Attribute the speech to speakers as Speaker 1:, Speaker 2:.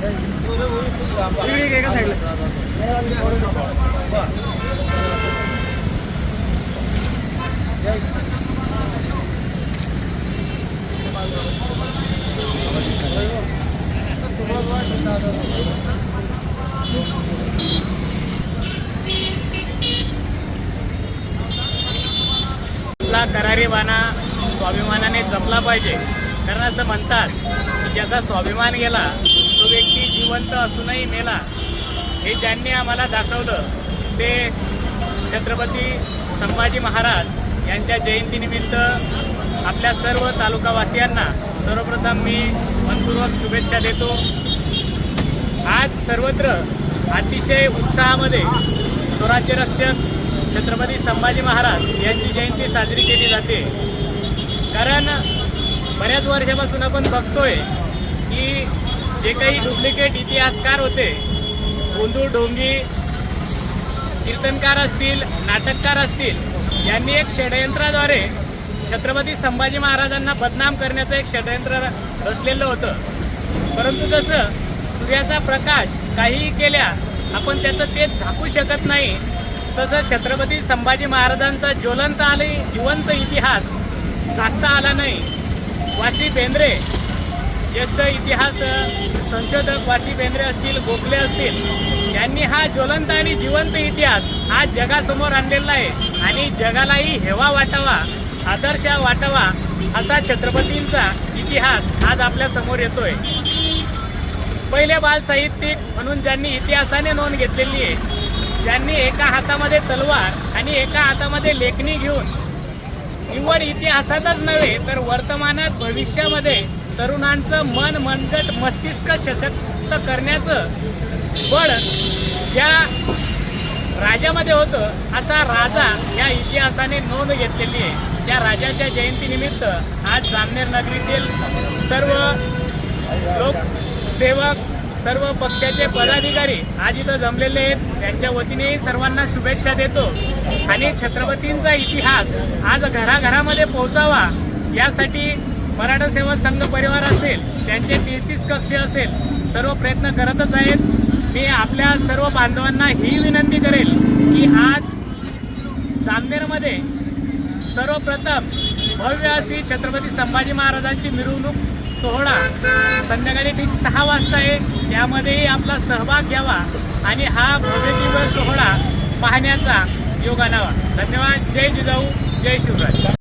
Speaker 1: एका साईडला
Speaker 2: आपला करारीबाणा स्वाभिमानाने जपला पाहिजे. कारण असं म्हणतात की ज्याचा स्वाभिमान गेला तो व्यक्ती जिवंत असूनही मेला. हे ज्यांनी आम्हाला दाखवलं ते छत्रपती संभाजी महाराज यांच्या जयंतीनिमित्त आपल्या सर्व तालुकावासियांना सर्वप्रथम मी मनपूर्वक शुभेच्छा देतो. आज सर्वत्र अतिशय उत्साहामध्ये स्वराज्य रक्षक छत्रपती संभाजी महाराज यांची जयंती साजरी केली जाते. कारण बऱ्याच वर्षापासून आपण बघतोय की जे काही डुप्लिकेट इतिहासकार होते, गोंधळ ढोंगी कीर्तनकार असतील, नाटककार असतील, यांनी एक षडयंत्राद्वारे छत्रपती संभाजी महाराजांना बदनाम करण्याचं एक षडयंत्र रचलेलं होतं. परंतु जसं सूर्याचा प्रकाश काहीही केल्या आपण त्याचं तेच झाकू शकत नाही, तसं छत्रपती संभाजी महाराजांचा ज्वलंत आले जिवंत इतिहास झाकता आला नाही. वासी बेंद्रे, ज्येष्ठ इतिहास संशोधक वासी बेंद्रे असतील, गोखले असतील, यांनी हा ज्वलंत आणि जिवंत इतिहास आज जगासमोर आणलेला आहे आणि जगालाही हेवा वाटावा, आदर्श वाटावा असा छत्रपतींचा इतिहास आज आपल्या समोर येतोय. पहिले बाल साहित्यिक म्हणून ज्यांनी इतिहासाने नोंद घेतलेली आहे, ज्यांनी एका हातामध्ये तलवार आणि एका हातामध्ये लेखणी घेऊन निव्वळ इतिहासातच नव्हे तर वर्तमानात भविष्यामध्ये तरुणांचं मन मनगट मस्तिष्क सशक्त करण्याचं बळ ज्या राजामध्ये होतं, असा राजा या इतिहासाने नोंद घेतलेली आहे. त्या राजाच्या जयंतीनिमित्त आज जामनेर नगरीतील सर्व लोकसेवक, सर्व पक्षाचे पदाधिकारी आज इथं जमलेले आहेत. त्यांच्या वतीने सर्वांना शुभेच्छा देतो आणि छत्रपतींचा इतिहास आज घराघरामध्ये पोहोचावा यासाठी मराठा सेवा संघ परिवार असेल, त्यांचे 33 कक्ष असेल, सर्व प्रयत्न करतच आहेत. मी आपल्या सर्व बांधवांना ही विनंती करेल की आज जामनेरमध्ये सर्वप्रथम भव्य अशी छत्रपती संभाजी महाराजांची मिरवणूक सोहळा संध्याकाळी ठीक 6 वाजता आहे. त्यामध्येही आपला सहभाग घ्यावा आणि हा भव्य दिव्य सोहळा पाहण्याचा योग आणावा. धन्यवाद. जय जिजाऊ, जय शिवराज.